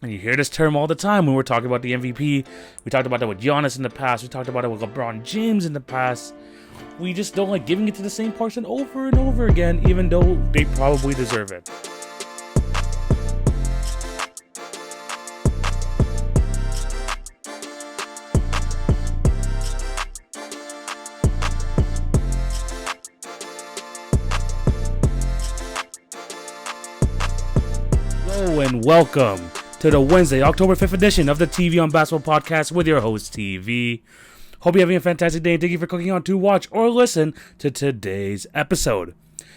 And you hear this term all the time when we're talking about the MVP. We talked about that with Giannis in the past. We talked about it with LeBron James in the past. We just don't like giving it to the same person over and over again, even though they probably deserve it. Hello and welcome to the Wednesday, October 5th edition of the TV on Basketball Podcast with your host, TV. Hope you're having a fantastic day and thank you for clicking on to watch or listen to today's episode.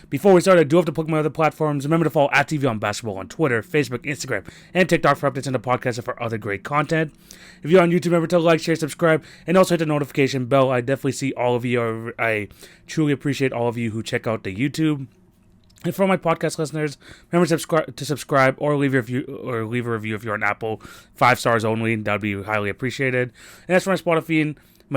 Before we start, I do have to plug my other platforms. Remember to follow at TV on Basketball on Twitter, Facebook, Instagram, and TikTok for updates on the podcast and for other great content. If you're on YouTube, remember to like, share, subscribe, and also hit the notification bell. I definitely see all of you. I truly appreciate all of you who check out the YouTube. And for my podcast listeners, remember to subscribe or leave a review if you're on Apple. 5 stars only. That would be highly appreciated. And as for my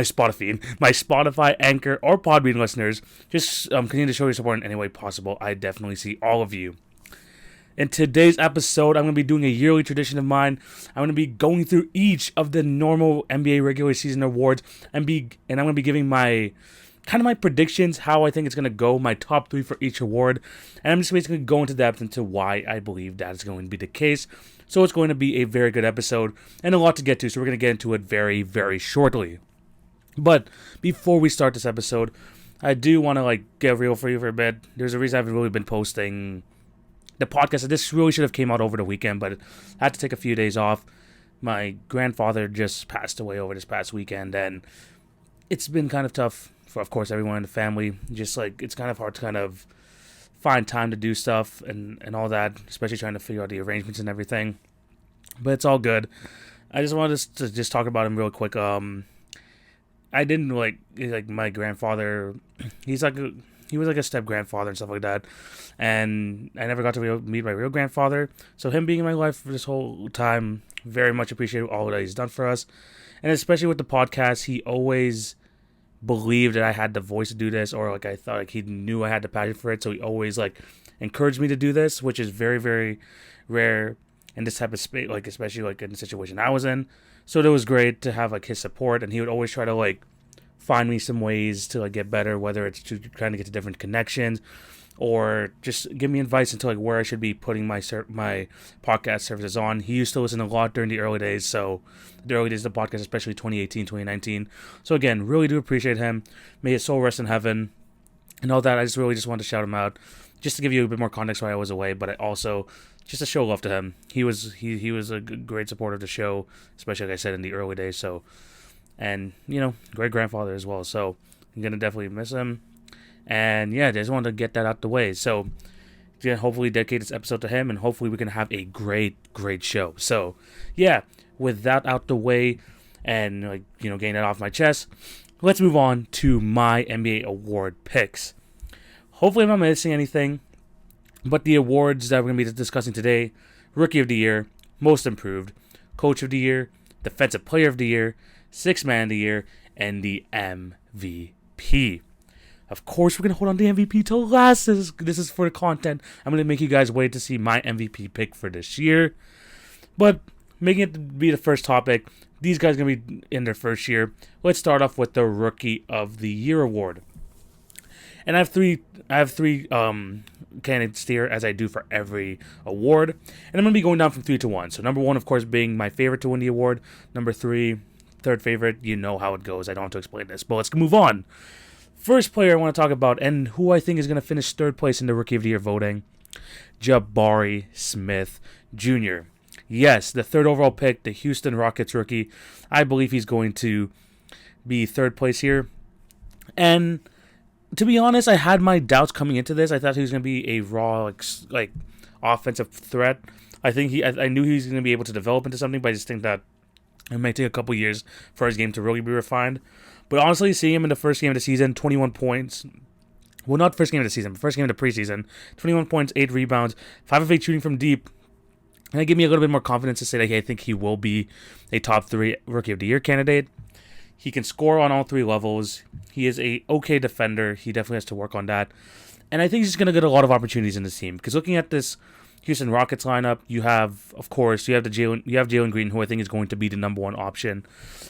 Spotify, Anchor, or Podbean listeners, just continue to show your support in any way possible. I definitely see all of you. In today's episode, I'm going to be doing a yearly tradition of mine. I'm going to be going through each of the normal NBA regular season awards, and I'm going to be giving my predictions, how I think it's going to go, my top 3 for each award, and I'm just basically going into depth into why I believe that is going to be the case. So it's going to be a very good episode and a lot to get to, so we're going to get into it very, very shortly. But before we start this episode, I do want to get real for you for a bit. There's a reason I haven't really been posting the podcast. This really should have came out over the weekend, but I had to take a few days off. My grandfather just passed away over this past weekend, and it's been kind of tough for, of course, everyone in the family. Just it's kind of hard to find time to do stuff and all that, especially trying to figure out the arrangements and everything. But it's all good. I just wanted to just talk about him real quick. I didn't my grandfather. He was like a step grandfather and stuff like that, and I never got to meet my real grandfather. So him being in my life for this whole time, very much appreciate all that he's done for us, and especially with the podcast, he always believed that I had the voice to do this, or I thought he knew I had the passion for it, so he always encouraged me to do this, which is very, very rare in this type of space, especially in the situation I was in. So it was great to have his support, and he would always try to find me some ways to get better, whether it's to trying to get to different connections or just give me advice into where I should be putting my podcast services on. He used to listen a lot during the early days, so the early days of the podcast, especially 2018, 2019. So again, really do appreciate him. May his soul rest in heaven and all that. I just wanted to shout him out, just to give you a bit more context while I was away, but I also just to show love to him. He was a great supporter of the show, especially like I said in the early days. So, and great grandfather as well. So I'm gonna definitely miss him. And yeah, I just wanted to get that out the way. So yeah, hopefully dedicate this episode to him, and hopefully we can have a great show. So yeah, with that out the way, and getting that off my chest, let's move on to my NBA award picks. Hopefully I'm not missing anything. But the awards that we're going to be discussing today: Rookie of the Year, Most Improved, Coach of the Year, Defensive Player of the Year, Sixth Man of the Year, and the MVP. Of course, we're going to hold on to the MVP till last. This is for the content. I'm going to make you guys wait to see my MVP pick for this year. But making it be the first topic, these guys are going to be in their first year. Let's start off with the Rookie of the Year award. And I have three candidates here, as I do for every award. And I'm going to be going down from 3 to 1. So number 1, of course, being my favorite to win the award. Number 3, third favorite. You know how it goes. I don't have to explain this. But let's move on. First player I want to talk about, and who I think is going to finish third place in the Rookie of the Year voting, Jabari Smith Jr. Yes, the third overall pick, the Houston Rockets rookie. I believe he's going to be third place here. And to be honest, I had my doubts coming into this. I thought he was going to be a raw, offensive threat. I knew he was going to be able to develop into something, but I just think that it might take a couple years for his game to really be refined. But honestly, seeing him in the first game of the season, 21 points. Well, not first game of the season, but first game of the preseason. 21 points, 8 rebounds, 5 of 8 shooting from deep. And that gave me a little bit more confidence to say that I think he will be a top 3 Rookie of the Year candidate. He can score on all 3 levels. He is a okay defender. He definitely has to work on that. And I think he's going to get a lot of opportunities in this team. Because looking at this Houston Rockets lineup, you have, of course, you have Jalen Green, who I think is going to be the number one option.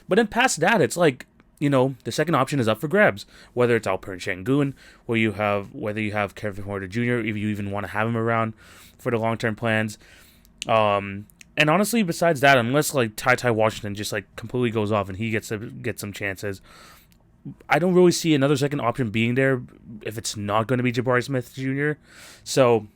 But then past that, it's like, the second option is up for grabs. Whether it's Alperen Sengun, whether you have Kevin Porter Jr., if you even want to have him around for the long term plans. And honestly, besides that, unless like Ty Washington just like completely goes off and he gets some chances, I don't really see another second option being there if it's not going to be Jabari Smith Jr. So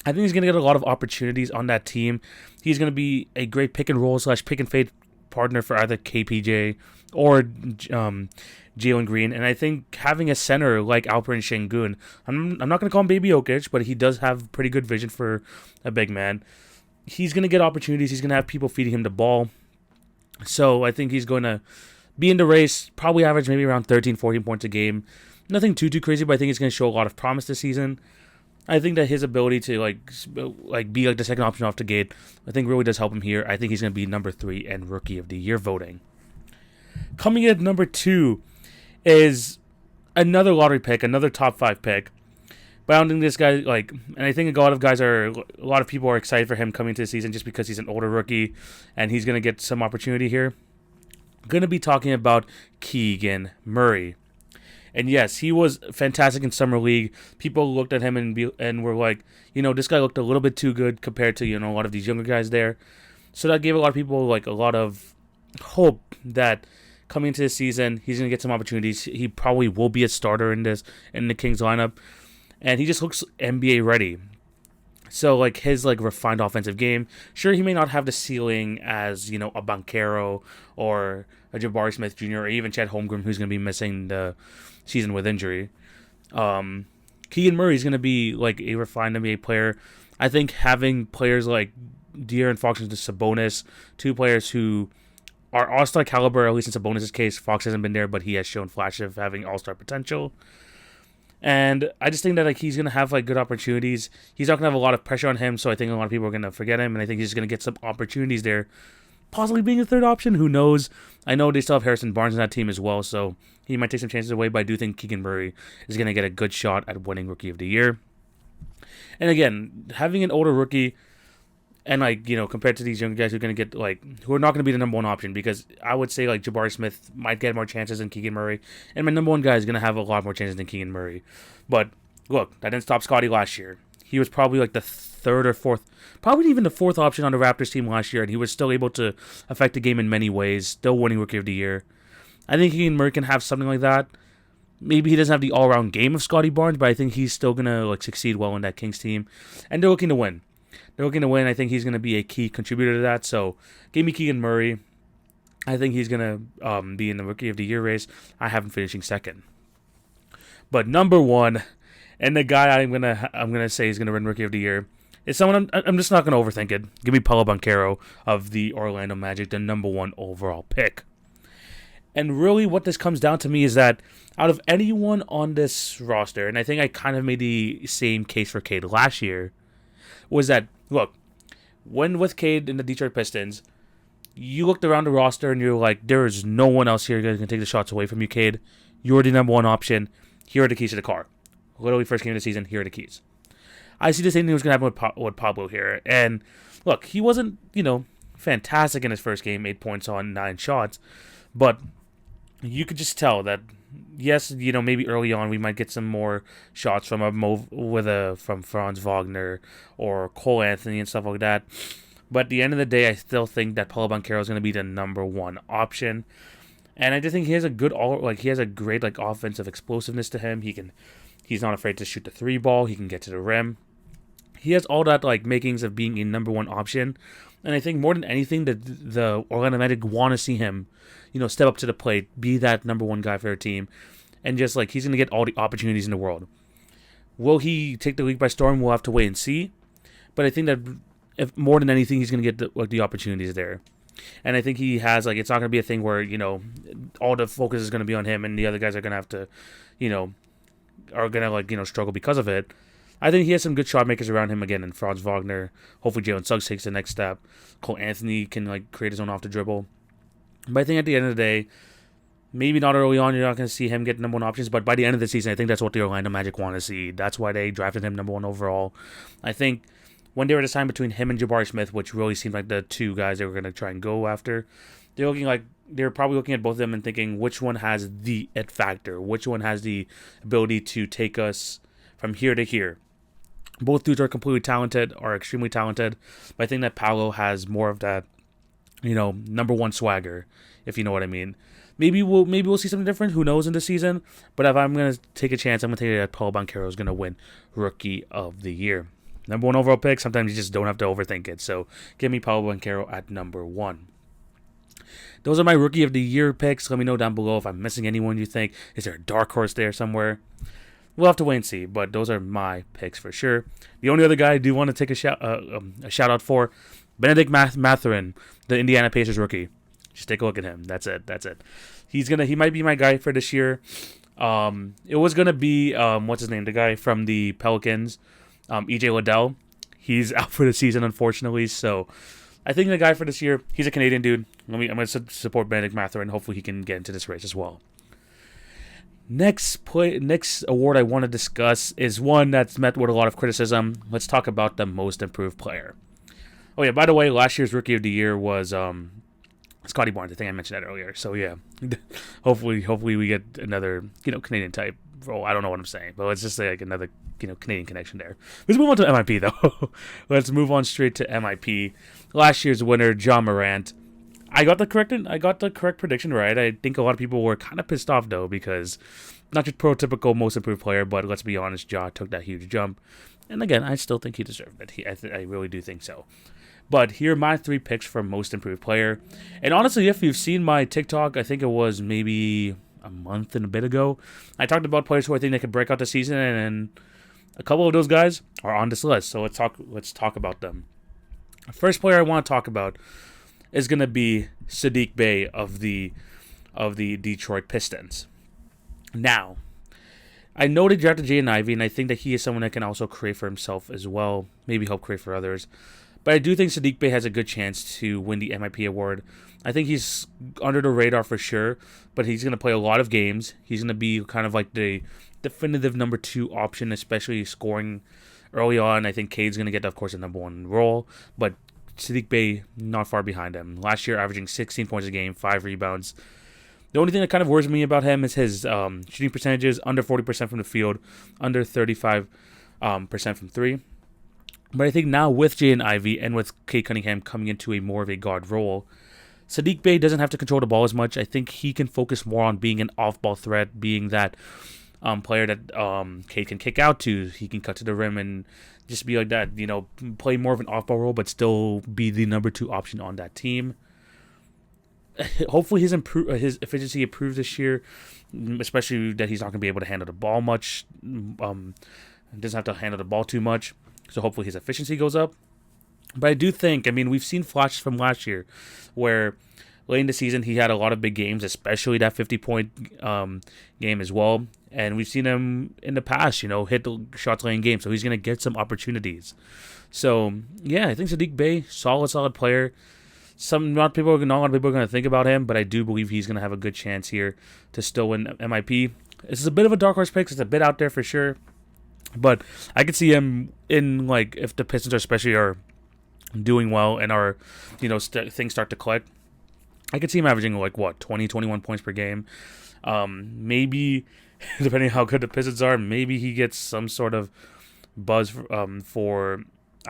I think he's going to get a lot of opportunities on that team. He's going to be a great pick and roll / pick and fade partner for either KPJ or Jalen Green. And I think having a center like Alperen Sengun, I'm not going to call him Baby Jokic, but he does have pretty good vision for a big man. He's going to get opportunities. He's going to have people feeding him the ball. So I think he's going to be in the race, probably average maybe around 13, 14 points a game. Nothing too crazy, but I think he's going to show a lot of promise this season. I think that his ability to be like the second option off the gate, I think really does help him here. I think he's going to be number 3 and Rookie of the Year voting. Coming in at number 2 is another lottery pick, another top 5 pick. But I don't think this guy, and I think a lot of people are excited for him coming to the season just because he's an older rookie and he's going to get some opportunity here. I'm going to be talking about Keegan Murray. And yes, he was fantastic in Summer League. People looked at him and were like, this guy looked a little bit too good compared to, a lot of these younger guys there. So that gave a lot of people like a lot of hope that coming into this season, he's going to get some opportunities. He probably will be a starter in the Kings lineup. And he just looks NBA ready. So his refined offensive game, sure, he may not have the ceiling as, a Banchero or a Jabari Smith Jr. or even Chet Holmgren, who's going to be missing the season with injury. Keegan Murray is going to be a refined NBA player. I think having players like De'Aaron Fox and Sabonis, two players who are all-star caliber, at least in Sabonis' case. Fox hasn't been there, but he has shown flashes of having all-star potential. And I just think that he's going to have good opportunities. He's not going to have a lot of pressure on him, so I think a lot of people are going to forget him, and I think he's just going to get some opportunities there. Possibly being a third option, who knows? I know they still have Harrison Barnes in that team as well, so he might take some chances away, but I do think Keegan Murray is going to get a good shot at winning Rookie of the Year. And again, having an older rookie, and compared to these younger guys who are going to get who are not going to be the number one option, because I would say Jabari Smith might get more chances than Keegan Murray, and my number one guy is going to have a lot more chances than Keegan Murray. But look, that didn't stop Scotty last year. He was probably the third or fourth, probably even the fourth option on the Raptors team last year, and he was still able to affect the game in many ways, still winning Rookie of the Year. I think Keegan Murray can have something like that. Maybe he doesn't have the all-around game of Scotty Barnes, but I think he's still going to succeed well in that Kings team, and they're looking to win. I think he's going to be a key contributor to that. So, give me Keegan Murray. I think he's going to be in the Rookie of the Year race. I have him finishing second. But number 1, and the guy I'm gonna say is going to win Rookie of the Year, is someone I'm just not going to overthink it. Give me Paolo Banchero of the Orlando Magic, the number 1 overall pick. And really, what this comes down to me is that out of anyone on this roster, and I think I kind of made the same case for Cade last year, was that, look, when with Cade in the Detroit Pistons, you looked around the roster and you're like, there is no one else here that can take the shots away from you, Cade. You're the number 1 option. Here are the keys to the car. Literally first game of the season, here are the keys. I see the same thing was going to happen with Pablo here. And look, he wasn't, fantastic in his first game, 8 points on 9 shots. But you could just tell that, yes, maybe early on we might get some more shots from from Franz Wagner or Cole Anthony and stuff like that. But at the end of the day, I still think that Paolo Banchero is going to be the number 1 option. And I just think he has a great offensive explosiveness to him. He's not afraid to shoot the 3 ball. He can get to the rim. He has all that makings of being a number 1 option. And I think more than anything that the Orlando Magic want to see him, step up to the plate, be that number 1 guy for their team, and just he's going to get all the opportunities in the world. Will he take the league by storm? We'll have to wait and see. But I think that if more than anything, he's going to get the opportunities there. And I think he has it's not going to be a thing where all the focus is going to be on him, and the other guys are going to have to, are going to struggle because of it. I think he has some good shot makers around him again, and Franz Wagner. Hopefully Jalen Suggs takes the next step. Cole Anthony can create his own off the dribble. But I think at the end of the day, maybe not early on, you're not going to see him get number 1 options, but by the end of the season, I think that's what the Orlando Magic want to see. That's why they drafted him number 1 overall. I think when they were deciding between him and Jabari Smith, which really seemed like the two guys they were going to try and go after, they're probably looking at both of them and thinking which one has the it factor, which one has the ability to take us from here to here. Both dudes are completely talented, are extremely talented, but I think that Paolo has more of that, number one swagger, if you know what I mean. Maybe we'll see something different. Who knows in the season? But if I'm gonna take a chance, I'm gonna take it that Paolo Banchero is gonna win Rookie of the Year. Number one overall pick. Sometimes you just don't have to overthink it. So give me Paolo Banchero at number 1. Those are my Rookie of the Year picks. Let me know down below if I'm missing anyone you think. Is there a dark horse there somewhere? We'll have to wait and see, but those are my picks for sure. The only other guy I do want to take a shout out for, Benedict Mathurin, the Indiana Pacers rookie. Just take a look at him. That's it. He might be my guy for this year. It was gonna be what's his name? The guy from the Pelicans, EJ Liddell. He's out for the season, unfortunately. So I think the guy for this year, he's a Canadian dude. I'm gonna support Benedict Mathurin. Hopefully he can get into this race as well. Next award I want to discuss is one that's met with a lot of criticism. Let's talk about the Most Improved Player. Oh yeah, by the way, last year's Rookie of the Year was Scotty Barnes. I think I mentioned that earlier. So yeah, hopefully we get another Canadian type role. I don't know what I'm saying, but let's just say like another Canadian connection there. Let's move on to MIP though. Let's move on straight to MIP. Last year's winner, John Morant. I got the correct prediction right. I think a lot of people were kind of pissed off though because not just prototypical Most Improved Player, but let's be honest, Ja took that huge jump, and again, I still think he deserved it. I really do think so. But here are my 3 picks for Most Improved Player. And honestly, if you've seen my TikTok, I think it was maybe a month and a bit ago, I talked about players who I think they could break out the season, and a couple of those guys are on this list. So let's talk about them. The first player I want to talk about is going to be Saddiq Bey of the Detroit Pistons. Now, I know they drafted Jaden Ivey, and I think that he is someone that can also create for himself as well, maybe help create for others. But I do think Saddiq Bey has a good chance to win the MIP award. I think he's under the radar for sure, but he's going to play a lot of games. He's going to be kind of like the definitive number 2 option, especially scoring early on. I think Cade's going to get, of course, a number 1 role, but Saddiq Bey not far behind him. Last year, averaging 16 points a game, 5 rebounds. The only thing that kind of worries me about him is his shooting percentages, under 40% from the field, under 35% from 3. But I think now with Jaden Ivey and with Cade Cunningham coming into a more of a guard role, Saddiq Bey doesn't have to control the ball as much. I think he can focus more on being an off-ball threat, being that player that Cade can kick out to. He can cut to the rim and just be like that, play more of an off-ball role, but still be the number 2 option on that team. Hopefully his efficiency improves this year, especially that he's not going to be able to handle the ball much. Doesn't have to handle the ball too much. So hopefully his efficiency goes up. But I do think, we've seen flashes from last year where late in the season he had a lot of big games, especially that 50-point game as well. And we've seen him in the past, hit the shots late in games. So he's going to get some opportunities. So, yeah, I think Saddiq Bey, solid player. Not a lot of people are going to think about him, but I do believe he's going to have a good chance here to still win MIP. This is a bit of a dark horse pick. It's a bit out there for sure. But I could see him in, if the Pistons especially are doing well and are, things start to click. I could see him averaging, 20, 21 points per game. Maybe, depending on how good the Pistons are, maybe he gets some sort of buzz for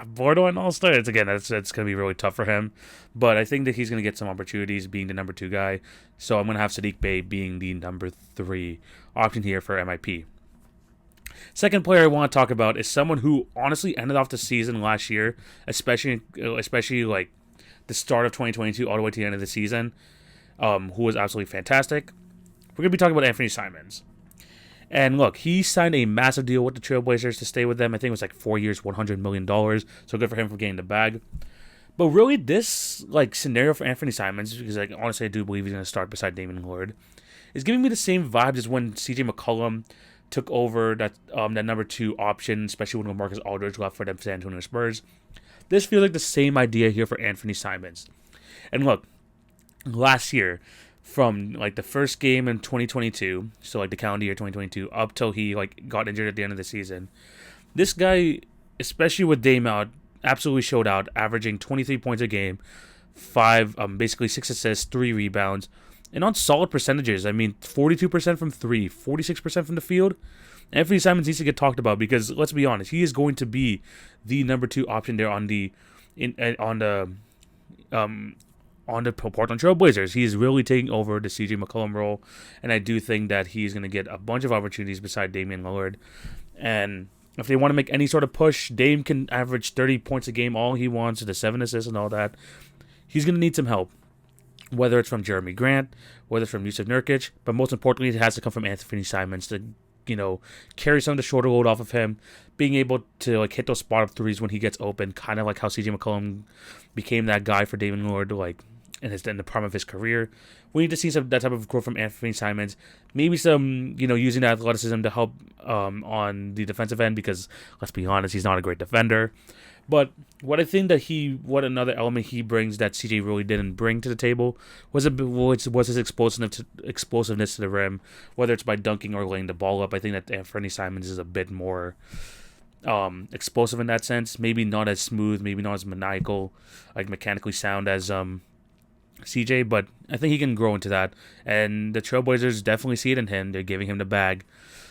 borderline All-Star. It's going to be really tough for him. But I think that he's going to get some opportunities being the number 2 guy. So I'm going to have Saddiq Bey being the number 3 option here for MIP. Second player I want to talk about is someone who honestly ended off the season last year, especially the start of 2022 all the way to the end of the season, who was absolutely fantastic. We're going to be talking about Anthony Simons. And look, he signed a massive deal with the Trailblazers to stay with them. I think it was 4 years, $100 million. So good for him for getting the bag. But really, this scenario for Anthony Simons, because honestly I do believe he's going to start beside Damian Lillard, is giving me the same vibes as when CJ McCollum took over that number 2 option, especially when LaMarcus Aldridge left for the San Antonio Spurs. This feels like the same idea here for Anthony Simons. And look, last year, from the first game in 2022, so the calendar year 2022, up till he got injured at the end of the season, this guy, especially with Dame out, absolutely showed out, averaging 23 points a game, basically 6 assists, 3 rebounds, and on solid percentages. I mean, 42% from three, 46% from the field. Anthony Simons needs to get talked about because let's be honest, he is going to be the number 2 option there on the Portland Trail Blazers. He is really taking over the CJ McCollum role, and I do think that he's going to get a bunch of opportunities beside Damian Lillard. And if they want to make any sort of push, Dame can average 30 points a game, all he wants, the 7 assists and all that. He's going to need some help, whether it's from Jeremy Grant, whether it's from Yusuf Nurkic, but most importantly, it has to come from Anthony Simons to, carry some of the shoulder load off of him, being able to like hit those spot-up threes when he gets open, kind of like how CJ McCollum became that guy for Damian Lillard, like in the prime of his career. We need to see that type of growth from Anthony Simons. Maybe some, using that athleticism to help on the defensive end because, let's be honest, he's not a great defender. But what I think that what another element he brings that CJ really didn't bring to the table was his explosiveness to the rim, whether it's by dunking or laying the ball up. I think that Anthony Simons is a bit more explosive in that sense. Maybe not as smooth, maybe not as maniacal, like mechanically sound as CJ, but I think he can grow into that. And the Trailblazers definitely see it in him. They're giving him the bag.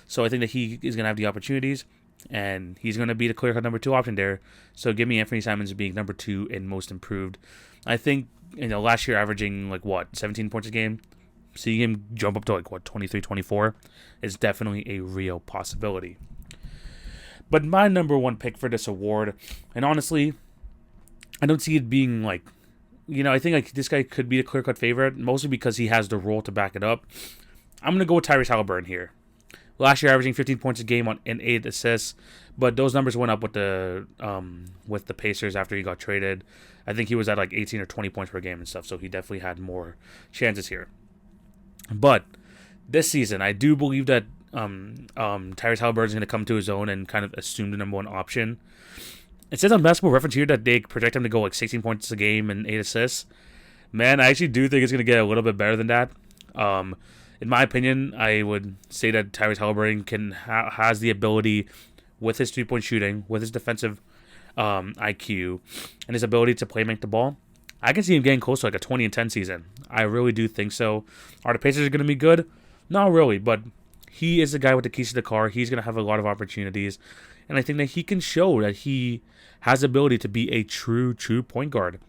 So I think that he is going to have the opportunities, and he's going to be the clear-cut number 2 option there. So give me Anthony Simons being number 2 in most improved. I think, last year averaging, 17 points a game, seeing him jump up to, 23, 24 is definitely a real possibility. But my number 1 pick for this award, and honestly, I don't see it being, I think this guy could be a clear-cut favorite, mostly because he has the role to back it up. I'm going to go with Tyrese Halliburton here. Last year, averaging 15 points a game and 8 assists, but those numbers went up with the Pacers after he got traded. I think he was at 18 or 20 points per game and stuff, so he definitely had more chances here. But this season, I do believe that Tyrese Halliburton is going to come to his own and kind of assume the number 1 option. It says on Basketball Reference here that they project him to go 16 points a game and 8 assists. Man, I actually do think it's going to get a little bit better than that. In my opinion, I would say that Tyrese Halliburton has the ability, with his 3-point shooting, with his defensive IQ, and his ability to make the ball. I can see him getting close to a 20-10 season. I really do think so. Are the Pacers going to be good? Not really, but he is the guy with the keys to the car. He's going to have a lot of opportunities, and I think that he can show that he has the ability to be a true point guard.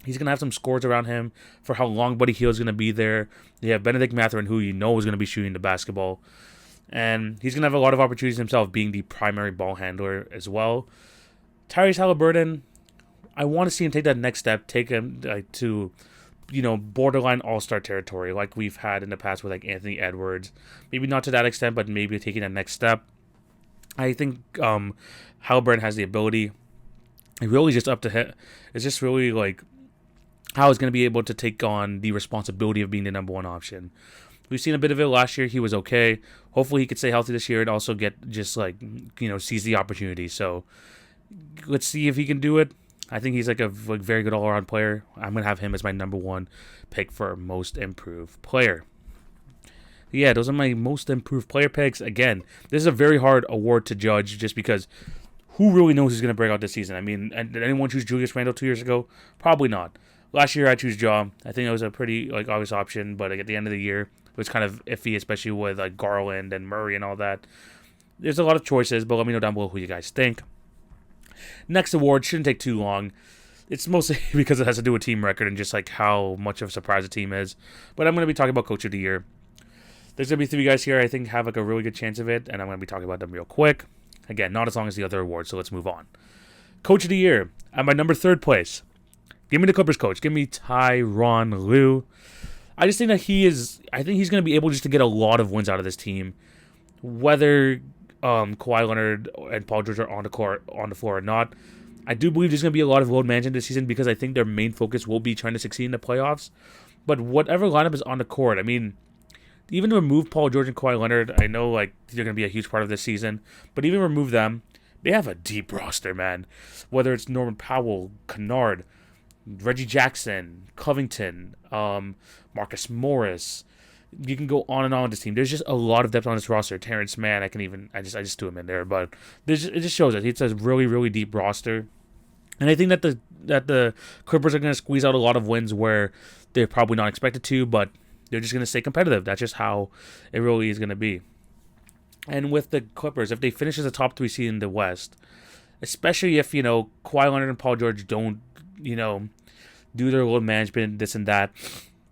He's going to have some scores around him for how long Buddy Hield is going to be there. You have Benedict Mathurin, who is going to be shooting the basketball. And he's going to have a lot of opportunities himself, being the primary ball handler as well. Tyrese Halliburton, I want to see him take that next step, take him to, borderline all-star territory like we've had in the past with Anthony Edwards. Maybe not to that extent, but maybe taking that next step. I think Halliburton has the ability. It really just up to him. It's just really how he's going to be able to take on the responsibility of being the number 1 option. We've seen a bit of it last year. He was okay. Hopefully he could stay healthy this year and also get just seize the opportunity. So let's see if he can do it. I think he's a very good all-around player. I'm going to have him as my number 1 pick for most improved player. Yeah, those are my most improved player picks. Again, this is a very hard award to judge just because who really knows who's going to break out this season? I mean, did anyone choose Julius Randle 2 years ago? Probably not. Last year I chose Ja. I think it was a pretty obvious option, but at the end of the year it was kind of iffy, especially with Garland and Murray and all that. There's a lot of choices, but let me know down below who you guys think. Next award shouldn't take too long. It's mostly because it has to do with team record and just how much of a surprise the team is. But I'm going to be talking about Coach of the Year. There's going to be 3 guys here I think have a really good chance of it, and I'm going to be talking about them real quick. Again, not as long as the other awards, so let's move on. Coach of the Year, at my number 3rd place. Give me the Clippers coach. Give me Tyronn Lue. I just think that he's going to be able just to get a lot of wins out of this team. Whether Kawhi Leonard and Paul George are on the floor or not, I do believe there's going to be a lot of load management this season because I think their main focus will be trying to succeed in the playoffs. But whatever lineup is on the court, I mean, even remove Paul George and Kawhi Leonard, I know they're going to be a huge part of this season, but even remove them, they have a deep roster, man. Whether it's Norman Powell, Kennard, Reggie Jackson, Covington, Marcus Morris. You can go on and on with this team. There's just a lot of depth on this roster. Terrence Mann, I just threw him in there, but it just shows that it's a really, really deep roster. And I think that the Clippers are going to squeeze out a lot of wins where they're probably not expected to, but they're just going to stay competitive. That's just how it really is going to be. And with the Clippers, if they finish as a top 3 seed in the West, especially if, Kawhi Leonard and Paul George don't, do their load management, this and that,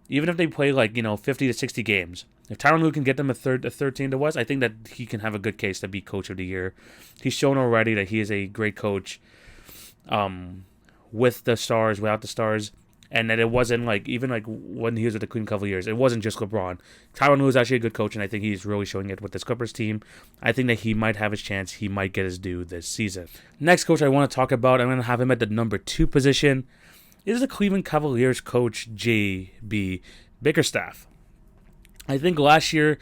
even if they play 50 to 60 games, if Tyronn Lue can get them a third team in the West, I think that he can have a good case to be coach of the year. He's shown already that he is a great coach, with the stars, without the stars, and that it wasn't even when he was with the Cleveland Cavaliers, it wasn't just LeBron. Tyronn Lue is actually a good coach, and I think he's really showing it with this Clippers team. I think that he might have his chance. He might get his due this season. Next coach I want to talk about, I'm going to have him at the number 2 position, is the Cleveland Cavaliers coach J.B. Bickerstaff. I think last year,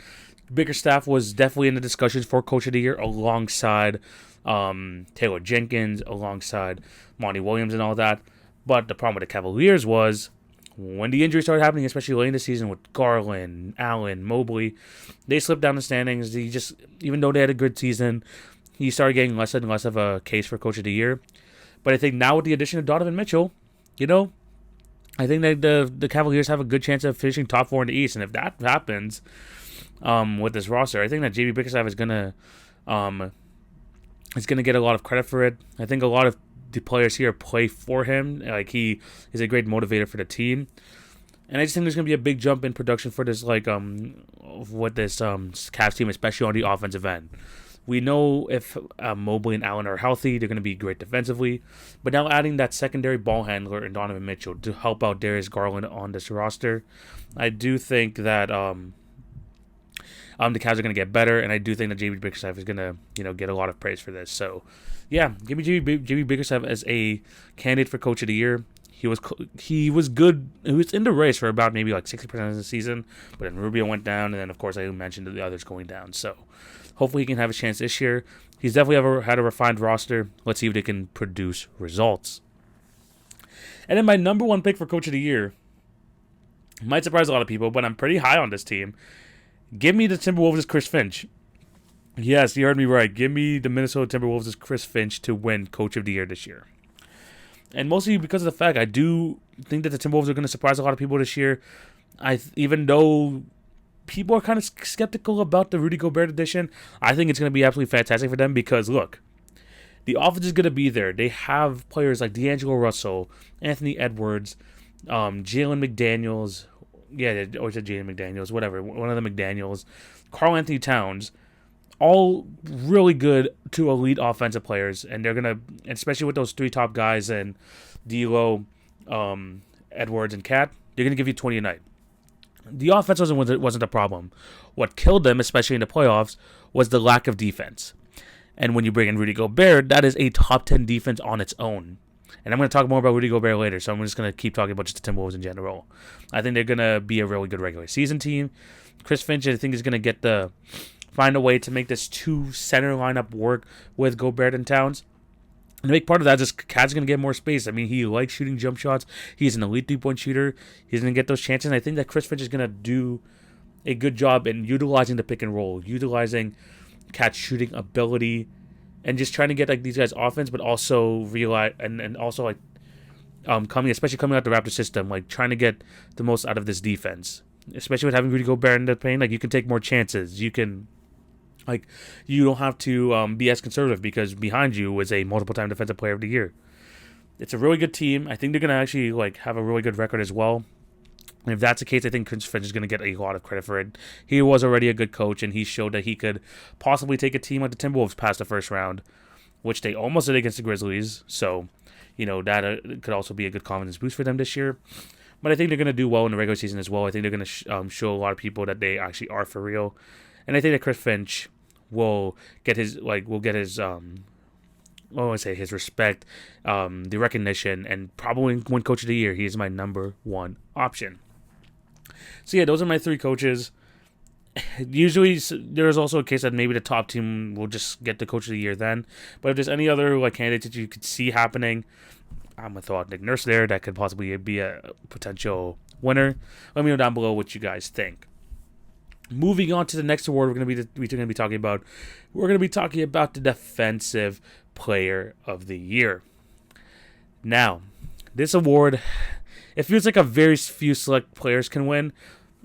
Bickerstaff was definitely in the discussions for Coach of the Year alongside Taylor Jenkins, alongside Monty Williams and all that. But the problem with the Cavaliers was when the injuries started happening, especially late in the season with Garland, Allen, Mobley, they slipped down the standings. Even though they had a good season, he started getting less and less of a case for Coach of the Year. But I think now with the addition of Donovan Mitchell, I think that the Cavaliers have a good chance of finishing top 4 in the East. And if that happens with this roster, I think that JB Bickerstaff is gonna get a lot of credit for it. I think a lot of the players here play for him. He is a great motivator for the team. And I just think there's gonna be a big jump in production for this with this Cavs team, especially on the offensive end. We know if Mobley and Allen are healthy, they're going to be great defensively. But now adding that secondary ball handler in Donovan Mitchell to help out Darius Garland on this roster, I do think that the Cavs are going to get better, and I do think that JB Bickerstaff is going to get a lot of praise for this. So, yeah, give me JB Bickerstaff as a candidate for Coach of the Year. He was good. He was in the race for about maybe 60% of the season, but then Rubio went down, and then of course I mentioned the others going down. So hopefully he can have a chance this year. He's definitely ever had a refined roster. Let's see if they can produce results. And then my number 1 pick for Coach of the Year might surprise a lot of people, but I'm pretty high on this team. Give me the Timberwolves' Chris Finch. Yes, you heard me right. Give me the Minnesota Timberwolves' Chris Finch to win Coach of the Year this year. And mostly because of the fact I do think that the Timberwolves are going to surprise a lot of people this year. Even though people are kind of skeptical about the Rudy Gobert edition, I think it's going to be absolutely fantastic for them because, look, the offense is going to be there. They have players like D'Angelo Russell, Anthony Edwards, Jalen McDaniels. Yeah, or is it Jalen McDaniels? Whatever, one of the McDaniels. Karl Anthony Towns. All really good to elite offensive players, and they're gonna, especially with those 3 top guys and D'Lo, Edwards, and Cat, they're gonna give you 20 a night. The offense wasn't a problem. What killed them, especially in the playoffs, was the lack of defense. And when you bring in Rudy Gobert, that is a top 10 defense on its own. And I'm going to talk more about Rudy Gobert later, so I'm just going to keep talking about just the Timberwolves in general. I think they're going to be a really good regular season team. Chris Finch, I think, is going to find a way to make this 2 center lineup work with Gobert and Towns. And to make part of that, just Cat's going to get more space. I mean, he likes shooting jump shots. He's an elite 3-point shooter. He's going to get those chances. And I think that Chris Finch is going to do a good job in utilizing the pick and roll, utilizing Cat's shooting ability, and just trying to get these guys offense, but also realize and also coming out the Raptor system, trying to get the most out of this defense. Especially with having Rudy Gobert in the paint, you can take more chances. You can. You don't have to be as conservative because behind you is a multiple-time Defensive Player of the Year. It's a really good team. I think they're going to actually have a really good record as well. And if that's the case, I think Chris Finch is going to get a lot of credit for it. He was already a good coach, and he showed that he could possibly take a team like the Timberwolves past the first round, which they almost did against the Grizzlies. So, that could also be a good confidence boost for them this year. But I think they're going to do well in the regular season as well. I think they're going to show a lot of people that they actually are for real. And I think that Chris Finch will get his his respect, the recognition, and probably win Coach of the Year. He is my number 1 option. So yeah, those are my 3 coaches. Usually, there's also a case that maybe the top team will just get the Coach of the Year then. But if there's any other candidates that you could see happening, I'm gonna throw out Nick Nurse there. That could possibly be a potential winner. Let me know down below what you guys think. Moving on to the next award, we're going to be talking about the Defensive Player of the Year. Now, this award, it feels like a very few select players can win.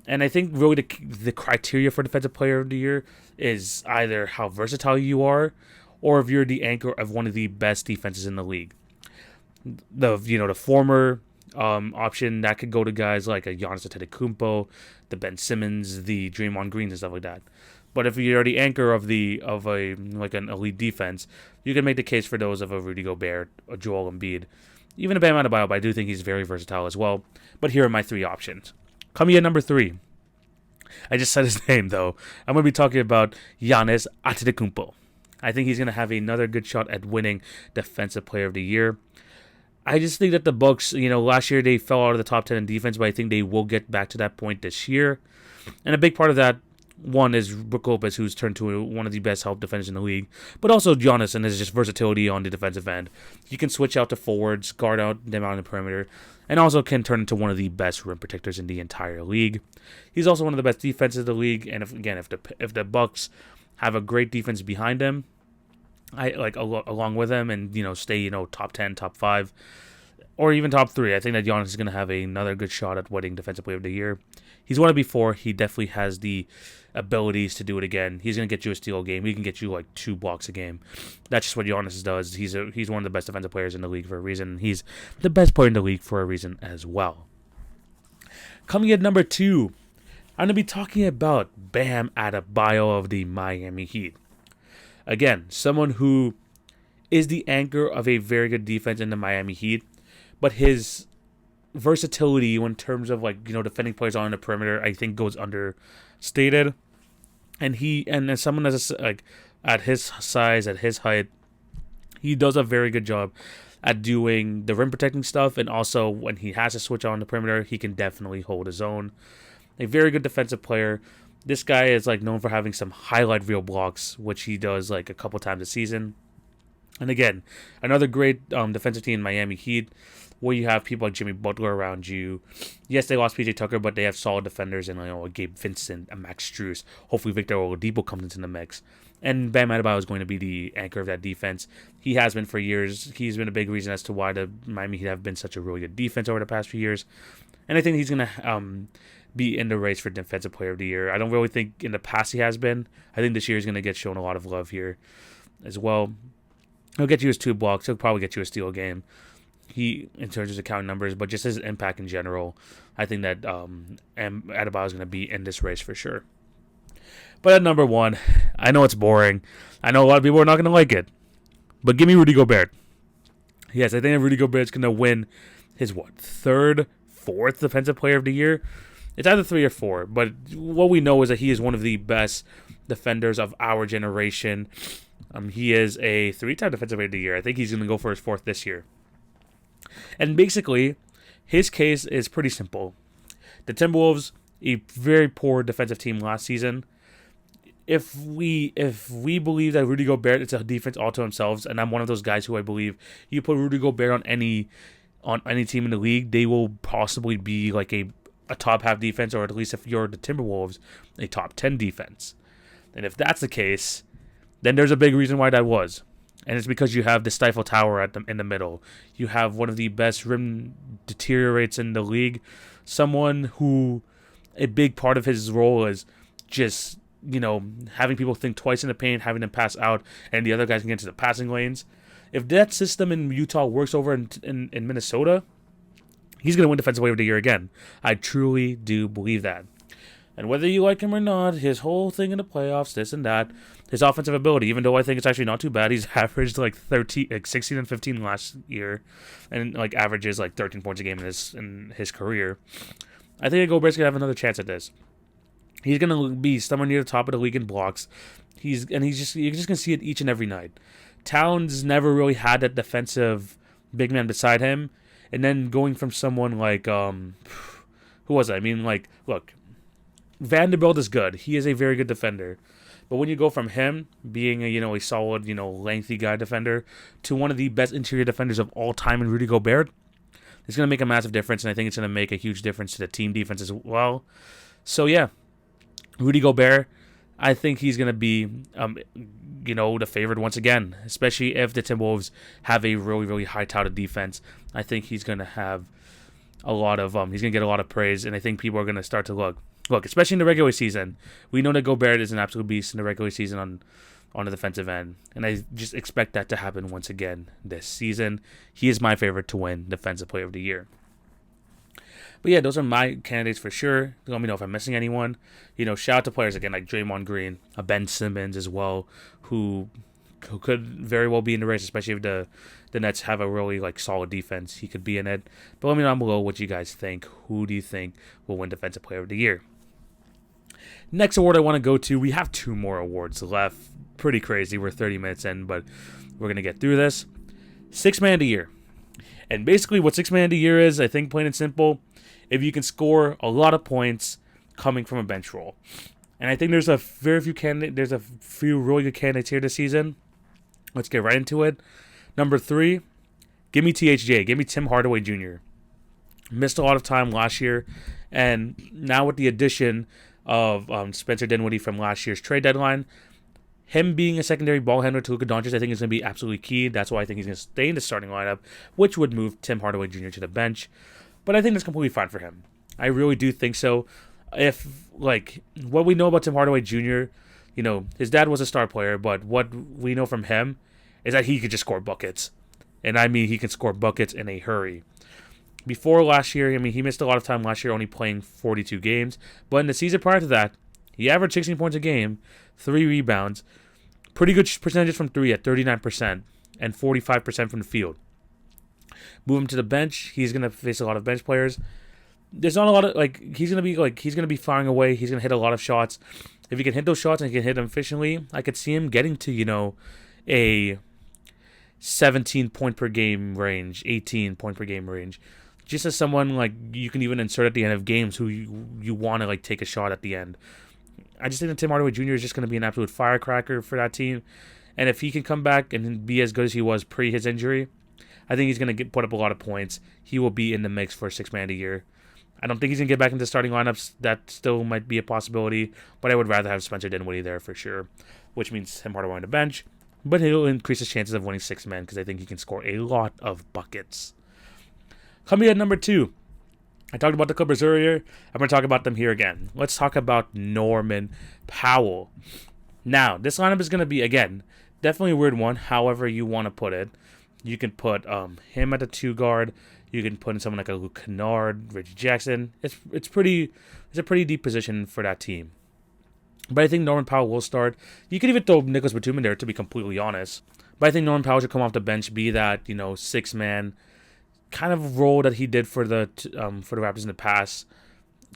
And I think really the criteria for Defensive Player of the Year is either how versatile you are or if you're the anchor of one of the best defenses in the league. The former option that could go to guys like a Giannis Antetokounmpo, the Ben Simmons, the Draymond Greens and stuff like that. But if you're the anchor of an elite defense, you can make the case for those of a Rudy Gobert, a Joel Embiid, even a Bam Adebayo. But I do think he's very versatile as well. But here are my three options. Coming in number 3. I just said his name though. I'm going to be talking about Giannis Antetokounmpo. I think he's going to have another good shot at winning Defensive Player of the Year. I just think that the Bucks, last year they fell out of the top 10 in defense, but I think they will get back to that point this year. And a big part of that, one, is Brook Lopez, who's turned to one of the best help defenders in the league, but also Giannis and his just versatility on the defensive end. He can switch out to forwards, guard out them out on the perimeter, and also can turn into one of the best rim protectors in the entire league. He's also one of the best defenses in the league, and if the Bucks have a great defense behind him, along with him, and stay top 10, top 5, or even top 3, I think that Giannis is going to have another good shot at winning Defensive Player of the Year. He's won it before. He definitely has the abilities to do it again. He's going to get you a steal a game. He can get you 2 blocks a game. That's just what Giannis does. He's one of the best defensive players in the league for a reason. He's the best player in the league for a reason as well. Coming at number 2, I'm going to be talking about Bam Adebayo of the Miami Heat. Again, someone who is the anchor of a very good defense in the Miami Heat, but his versatility in terms of defending players on the perimeter, I think goes understated. And as someone that's at his size, at his height, he does a very good job at doing the rim protecting stuff, and also when he has to switch on the perimeter, he can definitely hold his own. A very good defensive player. This guy is known for having some highlight reel blocks, which he does a couple times a season. And again, another great defensive team in Miami Heat, where you have people like Jimmy Butler around you. Yes, they lost PJ Tucker, but they have solid defenders and Gabe Vincent and Max Strus. Hopefully Victor Oladipo comes into the mix. And Bam Adebayo is going to be the anchor of that defense. He has been for years. He's been a big reason as to why the Miami Heat have been such a really good defense over the past few years. And I think he's going to be in the race for Defensive Player of the Year. I don't really think in the past he has been. I think this year he's going to get shown a lot of love here as well. He'll get you his 2 blocks. He'll probably get you a steal a game. In terms of his account numbers, but just his impact in general, I think that Adebayo is going to be in this race for sure. But at number 1, I know it's boring. I know a lot of people are not going to like it, but give me Rudy Gobert. Yes, I think that Rudy Gobert is going to win his 3rd, 4th Defensive Player of the Year. It's either 3 or 4, but what we know is that he is one of the best defenders of our generation. He is a 3-time Defensive Player of the Year. I think he's going to go for his 4th this year. And basically, his case is pretty simple. The Timberwolves, a very poor defensive team last season. If we believe that Rudy Gobert is a defense all to himself, and I'm one of those guys who I believe you put Rudy Gobert on any team in the league, they will possibly be a top half defense, or at least if you're the Timberwolves, a top 10 defense. And if that's the case, then there's a big reason why that was. And it's because you have the Stifle Tower in the middle. You have one of the best rim deteriorates in the league. Someone who a big part of his role is just, having people think twice in the paint, having them pass out, and the other guys can get into the passing lanes. If that system in Utah works over in Minnesota, he's going to win Defensive Player of the Year again. I truly do believe that. And whether you like him or not, his whole thing in the playoffs, this and that, his offensive ability, even though I think it's actually not too bad, he's averaged 16 and 15 last year, and averages 13 points a game in his career. I think Gobert's gonna have another chance at this. He's gonna be somewhere near the top of the league in blocks. You're just gonna see it each and every night. Towns never really had that defensive big man beside him, and then going from someone like who was it? Look. Vanderbilt is good. He is a very good defender. But when you go from him being a solid, lengthy guy defender to one of the best interior defenders of all time in Rudy Gobert, it's going to make a massive difference, and I think it's going to make a huge difference to the team defense as well. So, yeah, Rudy Gobert, I think he's going to be, the favored once again, especially if the Timberwolves have a really, really high-touted defense. I think he's going to have he's going to get a lot of praise, and I think people are going to start to look, especially in the regular season. We know that Gobert is an absolute beast in the regular season on the defensive end, and I just expect that to happen once again this season. He is my favorite to win Defensive Player of the Year. But yeah, those are my candidates for sure. Let me know if I'm missing anyone. Shout out to players again like Draymond Green, Ben Simmons as well, who could very well be in the race, especially if the Nets have a really solid defense. He could be in it. But let me know down below what you guys think. Who do you think will win Defensive Player of the Year? Next award I want to go to, we have 2 more awards left. Pretty crazy. We're 30 minutes in, but we're going to get through this. Sixth Man of the Year. And basically what Sixth Man of the Year is, I think plain and simple, if you can score a lot of points coming from a bench role. And I think there's a few really good candidates here this season. Let's get right into it. Number 3, give me THJ. Give me Tim Hardaway Jr. Missed a lot of time last year, and now with the addition of Spencer Dinwiddie from last year's trade deadline, him being a secondary ball handler to Luka Doncic, I think is going to be absolutely key. That's why I think he's going to stay in the starting lineup, which would move Tim Hardaway Jr. to the bench. But I think that's completely fine for him. I really do think so. If, what we know about Tim Hardaway Jr., his dad was a star player, but what we know from him is that he could just score buckets. And I mean, he can score buckets in a hurry. Before last year, he missed a lot of time last year, only playing 42 games. But in the season prior to that, he averaged 16 points a game, 3 rebounds, pretty good percentages from 3 at 39%, and 45% from the field. Move him to the bench. He's going to face a lot of bench players. There's not a lot of, he's going to be firing away. He's going to hit a lot of shots. If he can hit those shots and he can hit them efficiently, I could see him getting to, a 17 point per game range, 18 point per game range. Just as someone you can even insert at the end of games who you want to take a shot at the end. I just think that Tim Hardaway Jr. is just going to be an absolute firecracker for that team. And if he can come back and be as good as he was pre his injury, I think he's going to put up a lot of points. He will be in the mix for Sixth Man of the Year. I don't think he's going to get back into starting lineups. That still might be a possibility, but I would rather have Spencer Dinwiddie there for sure, which means Tim Hardaway on the bench. But he'll increase his chances of winning Sixth Man because I think he can score a lot of buckets. Coming at number 2, I talked about the Clippers earlier. I'm going to talk about them here again. Let's talk about Norman Powell. Now, this lineup is going to be, again, definitely a weird one, however you want to put it. You can put him at the 2 guard. You can put in someone like a Luke Kennard, Reggie Jackson. It's a pretty deep position for that team. But I think Norman Powell will start. You could even throw Nicholas Batum in there, to be completely honest. But I think Norman Powell should come off the bench, be that 6-man kind of role that he did for the Raptors in the past,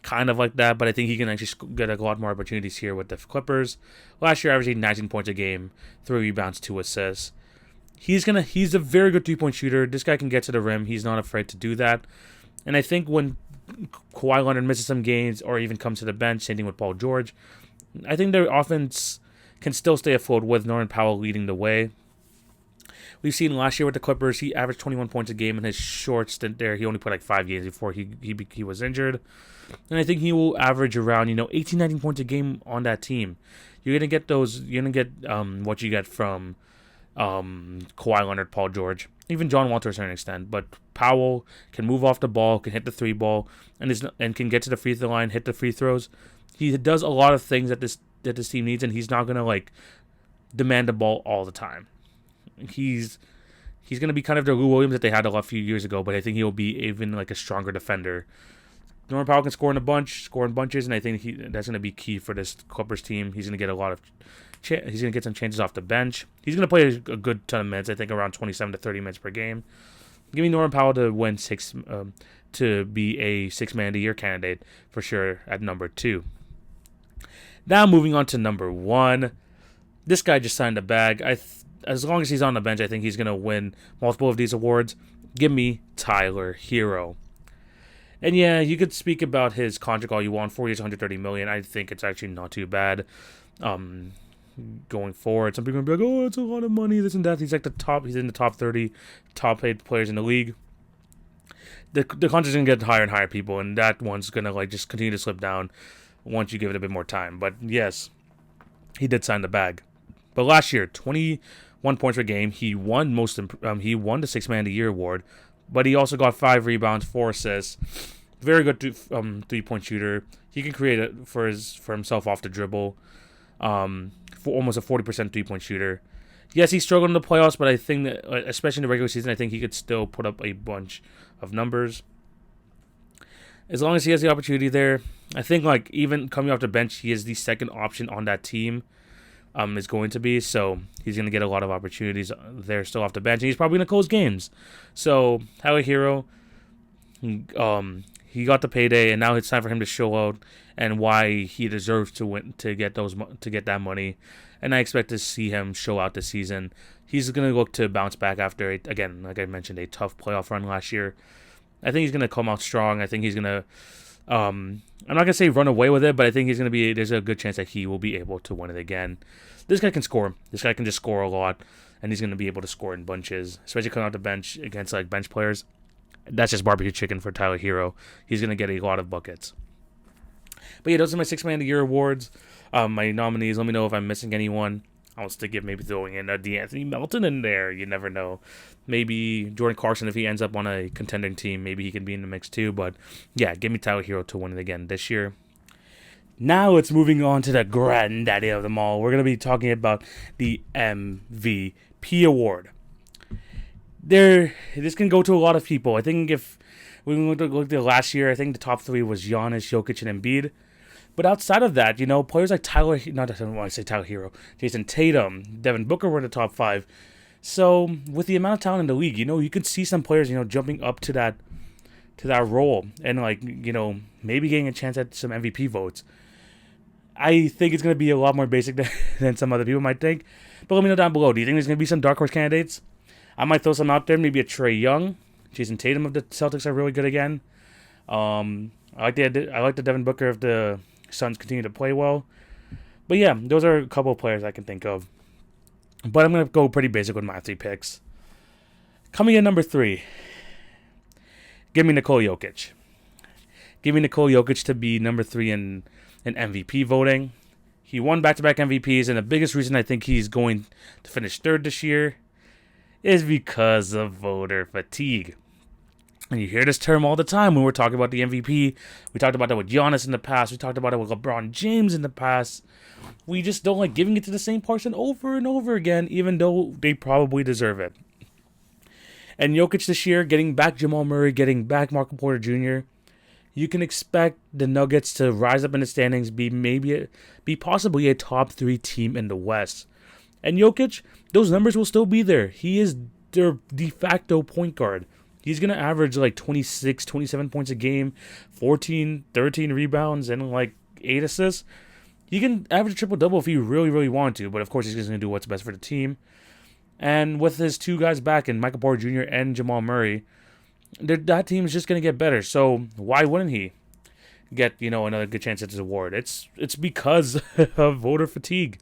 kind of like that. But I think he can actually get a lot more opportunities here with the Clippers. Last year, averaging 19 points a game, 3 rebounds, 2 assists. He's a very good 3-point shooter. This guy can get to the rim. He's not afraid to do that. And I think when Kawhi Leonard misses some games or even comes to the bench, same thing with Paul George, I think their offense can still stay afloat with Norman Powell leading the way. We've seen last year with the Clippers, he averaged 21 points a game in his short stint there. He only played 5 games before he was injured. And I think he will average around, 18, 19 points a game on that team. You're going to get what you get from Kawhi Leonard, Paul George, even John Wall to a certain extent. But Powell can move off the ball, can hit the 3 ball, and can get to the free throw line, hit the free throws. He does a lot of things that this team needs, and he's not going to demand the ball all the time. He's going to be kind of the Lou Williams that they had a few years ago, but I think he'll be even a stronger defender. Norman Powell can score in bunches, and I think that's going to be key for this Clippers team. He's going to get he's going to get some chances off the bench. He's going to play a good ton of minutes, I think around 27 to 30 minutes per game. Give me Norman Powell to win to be a 6-man of the year candidate for sure at number 2. Now moving on to number 1. This guy just signed a bag. As long as he's on the bench, I think he's going to win multiple of these awards. Give me Tyler Hero. And yeah, you could speak about his contract all you want. 4 years, $130 million. I think it's actually not too bad. Going forward, some people are going to be like, oh, it's a lot of money, this and that. He's he's in the top 30 top paid players in the league. The contract's going to get higher and higher, people, and that one's going to just continue to slip down once you give it a bit more time. But yes, he did sign the bag. But last year, 21 points per game. He won he won the Sixth Man of the Year award, but he also got 5 rebounds, 4 assists. Very good 3-point shooter. He can create it for himself off the dribble. For almost a 40% 3-point shooter. Yes, he struggled in the playoffs, but I think that, especially in the regular season, I think he could still put up a bunch of numbers. As long as he has the opportunity there, I think like even coming off the bench, he is the second option on that team. Is going to be, so he's going to get a lot of opportunities there still off the bench, and he's probably going to close games. So Tyler Hero, he got the payday, and now it's time for him to show out and why he deserves to win to get that money. And I expect to see him show out this season. He's going to look to bounce back after again, like I mentioned, a tough playoff run last year. I think he's going to come out strong. I think he's going to. I'm not going to say run away with it, but I think there's a good chance that he will be able to win it again. This guy can score. This guy can just score a lot, and he's going to be able to score in bunches, especially coming out the bench against like bench players. That's just barbecue chicken for Tyler Hero. He's going to get a lot of buckets. But yeah, those are my Sixth Man of the Year awards. My nominees, let me know if I'm missing anyone. I was thinking maybe throwing in DeAnthony Melton in there. You never know. Maybe Jordan Clarkson, if he ends up on a contending team, maybe he can be in the mix too. But yeah, give me Tyler Hero to win it again this year. Now it's moving on to the granddaddy of them all. We're going to be talking about the MVP award. This can go to a lot of people. I think if we look at last year, I think the top 3 was Giannis, Jokic, and Embiid. But outside of that, players like Tyler Hero, Jason Tatum, Devin Booker were in the top 5. So with the amount of talent in the league, you could see some players, jumping up to that role and maybe getting a chance at some MVP votes. I think it's going to be a lot more basic than some other people might think. But let me know down below. Do you think there's going to be some dark horse candidates? I might throw some out there. Maybe a Trae Young. Jason Tatum of the Celtics are really good again. I like the Devin Booker if the Suns continue to play well. But yeah, those are a couple of players I can think of. But I'm going to go pretty basic with my 3 picks. Coming in number 3, give me Nikola Jokic. Give me Nikola Jokic to be number 3 in MVP voting. He won back-to-back MVPs, and the biggest reason I think he's going to finish 3rd this year is because of voter fatigue. And you hear this term all the time when we're talking about the MVP. We talked about that with Giannis in the past. We talked about it with LeBron James in the past. We just don't like giving it to the same person over and over again, even though they probably deserve it. And Jokic this year, getting back Jamal Murray, getting back Michael Porter Jr., you can expect the Nuggets to rise up in the standings, be possibly a top 3 team in the West. And Jokic, those numbers will still be there. He is their de facto point guard. He's going to average like 26, 27 points a game, 14, 13 rebounds, and like 8 assists. He can average a triple-double if he really, really wants to, but of course he's just going to do what's best for the team. And with his 2 guys back in Michael Porter Jr. and Jamal Murray, that team is just going to get better. So why wouldn't he get, another good chance at this award? It's because of voter fatigue.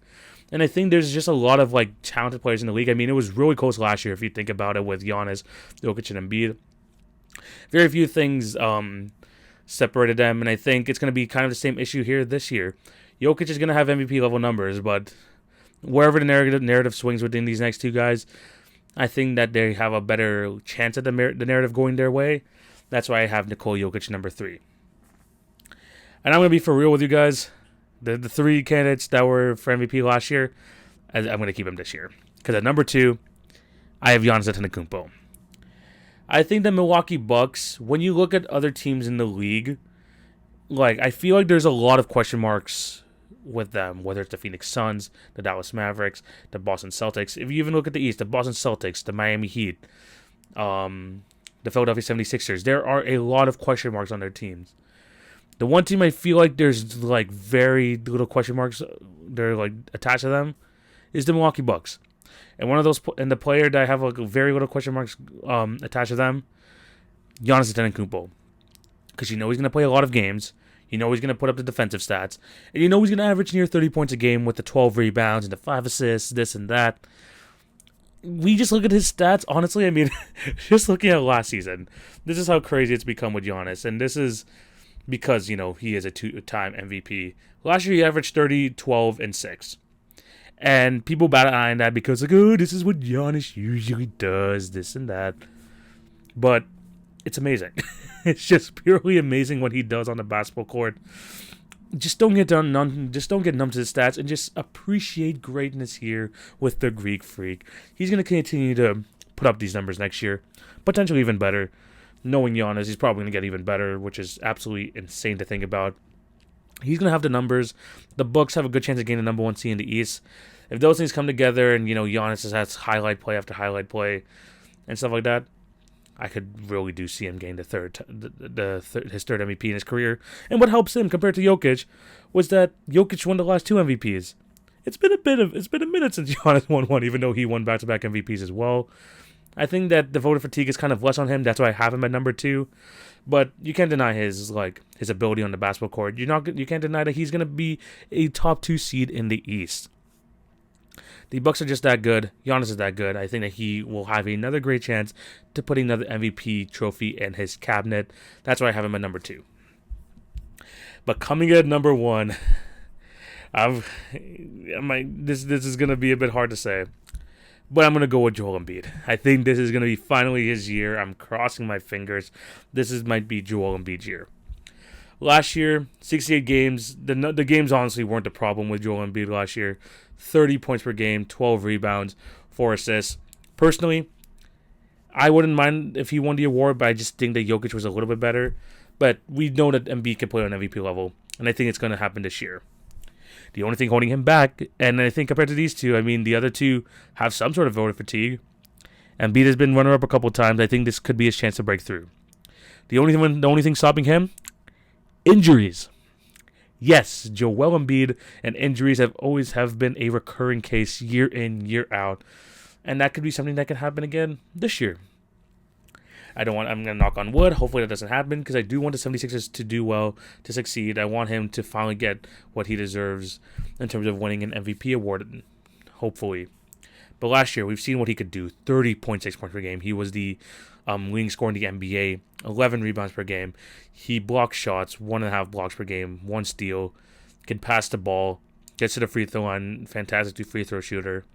And I think there's just a lot of like talented players in the league. I mean, it was really close last year if you think about it with Giannis, Jokic, and Embiid. Very few things separated them, and I think it's going to be kind of the same issue here this year. Jokic is going to have MVP level numbers, but wherever the narrative swings within these next 2 guys, I think that they have a better chance at the narrative going their way. That's why I have Nikola Jokic number 3. And I'm going to be for real with you guys. The 3 candidates that were for MVP last year, I'm going to keep them this year. Because at number 2, I have Giannis Antetokounmpo. I think the Milwaukee Bucks, when you look at other teams in the league, I feel like there's a lot of question marks with them, whether it's the Phoenix Suns, the Dallas Mavericks, the Boston Celtics. If you even look at the East, the Boston Celtics, the Miami Heat, the Philadelphia 76ers, there are a lot of question marks on their teams. The one team I feel like there's very little question marks they're attached to them is the Milwaukee Bucks. And one of those, and the player that I have very little question marks attached to them, Giannis Antetokounmpo, because he's going to play a lot of games. He's going to put up the defensive stats, and he's going to average near 30 points a game with the 12 rebounds and the 5 assists, this and that. We just look at his stats. Honestly, I mean, just looking at last season, this is how crazy it's become with Giannis, and this is because he is a 2-time MVP. Last year he averaged 30, 12, and 6. And people bat an eye on that because, like, oh, this is what Giannis usually does, this and that. But it's amazing. It's just purely amazing what he does on the basketball court. Just don't get numb to the stats and just appreciate greatness here with the Greek Freak. He's going to continue to put up these numbers next year, potentially even better. Knowing Giannis, he's probably going to get even better, which is absolutely insane to think about. He's going to have the numbers. The Bucks have a good chance of getting the number 1 seed in the East. If those things come together and, Giannis has highlight play after highlight play and stuff like that, I could really do see him getting his third MVP in his career. And what helps him compared to Jokic was that Jokic won the last 2 MVPs. It's been a minute since Giannis won one, even though he won back-to-back MVPs as well. I think that the voter fatigue is kind of less on him. That's why I have him at number 2. But you can't deny his ability on the basketball court. You can't deny that he's gonna be a top 2 seed in the East. The Bucks are just that good. Giannis is that good. I think that he will have another great chance to put another MVP trophy in his cabinet. That's why I have him at number 2. But coming at number 1, this is gonna be a bit hard to say. But I'm going to go with Joel Embiid. I think this is going to be finally his year. I'm crossing my fingers. Might be Joel Embiid's year. Last year, 68 games. The games honestly weren't the problem with Joel Embiid last year. 30 points per game, 12 rebounds, 4 assists. Personally, I wouldn't mind if he won the award, but I just think that Jokic was a little bit better. But we know that Embiid can play on MVP level, and I think it's going to happen this year. The only thing holding him back, and I think compared to these two, the other two have some sort of voter fatigue. Embiid has been runner-up a couple times. I think this could be his chance to break through. The only thing stopping him, injuries. Yes, Joel Embiid and injuries always been a recurring case year in, year out, and that could be something that can happen again this year. I'm going to knock on wood. Hopefully that doesn't happen because I do want the 76ers to do well, to succeed. I want him to finally get what he deserves in terms of winning an MVP award, hopefully. But last year, we've seen what he could do. 30.6 points per game. He was the leading scorer in the NBA. 11 rebounds per game. He blocks shots, 1.5 blocks per game, 1 steal, can pass the ball, gets to the free throw line, fantastic free throw shooter.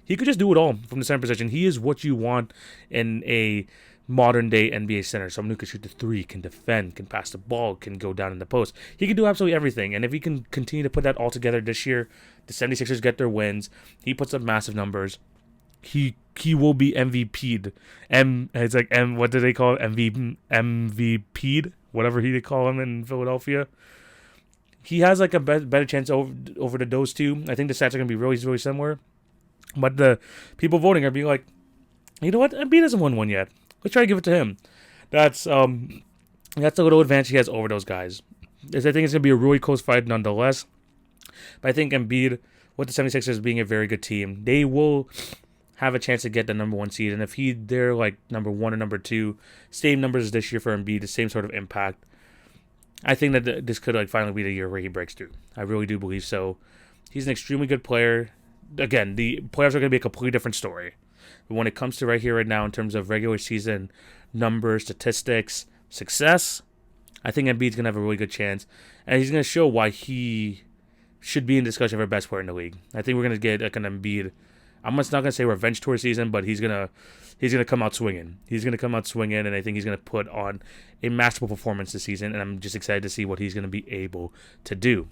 He could just do it all from the center position. He is what you want in a modern-day NBA center. Someone who can shoot the 3, can defend, can pass the ball, can go down in the post. He can do absolutely everything. And if he can continue to put that all together this year, the 76ers get their wins. He puts up massive numbers. He will be MVP'd. It's like what do they call it? MVP'd? Whatever they call him in Philadelphia. He has like a better chance over those two. I think the stats are going to be really, really similar. But the people voting are being like, you know what? Embiid hasn't won one yet. Let's try to give it to him. That's a little advantage he has over those guys. I think it's going to be a really close fight nonetheless. But I think Embiid, with the 76ers being a very good team, they will have a chance to get the number 1 seed. And if they're like number 1 or number 2, same numbers as this year for Embiid, the same sort of impact, I think that this could finally be the year where he breaks through. I really do believe so. He's an extremely good player. Again, the playoffs are going to be a completely different story. But when it comes to right here, right now, in terms of regular season numbers, statistics, success, I think Embiid's going to have a really good chance. And he's going to show why he should be in discussion for best player in the league. I think we're going to get like an Embiid, I'm just not going to say revenge tour season, but he's going to come out swinging. He's going to come out swinging, and I think he's going to put on a masterful performance this season. And I'm just excited to see what he's going to be able to do.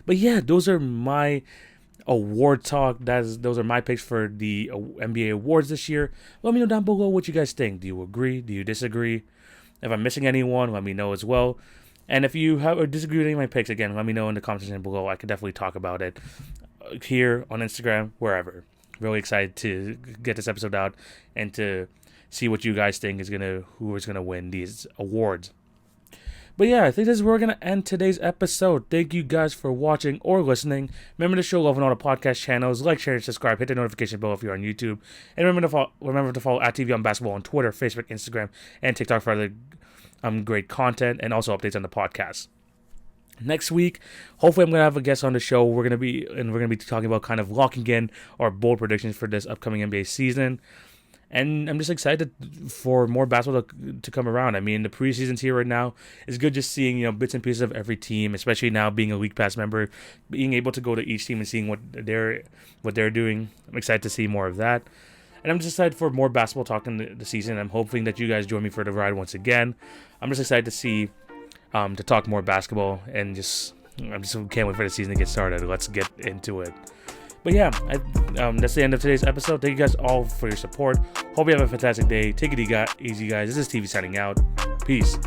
But yeah, those are my award talk. Those are my picks for the NBA awards this year. Let me know down below what you guys think. Do you agree? Do you disagree? If I'm missing anyone, let me know as well. And if you have or disagree with any of my picks, again, let me know in the comments section below. I could definitely talk about it here on Instagram, wherever. Really excited to get this episode out and to see what you guys think who is gonna win these awards. But yeah, I think this is where we're going to end today's episode. Thank you guys for watching or listening. Remember to show love on all the podcast channels. Like, share, and subscribe. Hit the notification bell if you're on YouTube. And remember to follow at TV on Basketball on Twitter, Facebook, Instagram, and TikTok for other great content and also updates on the podcast. Next week, hopefully I'm going to have a guest on the show. We're going to be talking about kind of locking in our bold predictions for this upcoming NBA season. And I'm just excited for more basketball to come around. I mean, the preseason's here right now. It's good just seeing, bits and pieces of every team, especially now being a League Pass member, being able to go to each team and seeing what they're doing. I'm excited to see more of that. And I'm just excited for more basketball talk in the season. I'm hoping that you guys join me for the ride once again. I'm just excited to see, to talk more basketball, and I just can't wait for the season to get started. Let's get into it. But yeah, that's the end of today's episode. Thank you guys all for your support. Hope you have a fantastic day. Take it easy, guys. This is TV signing out. Peace.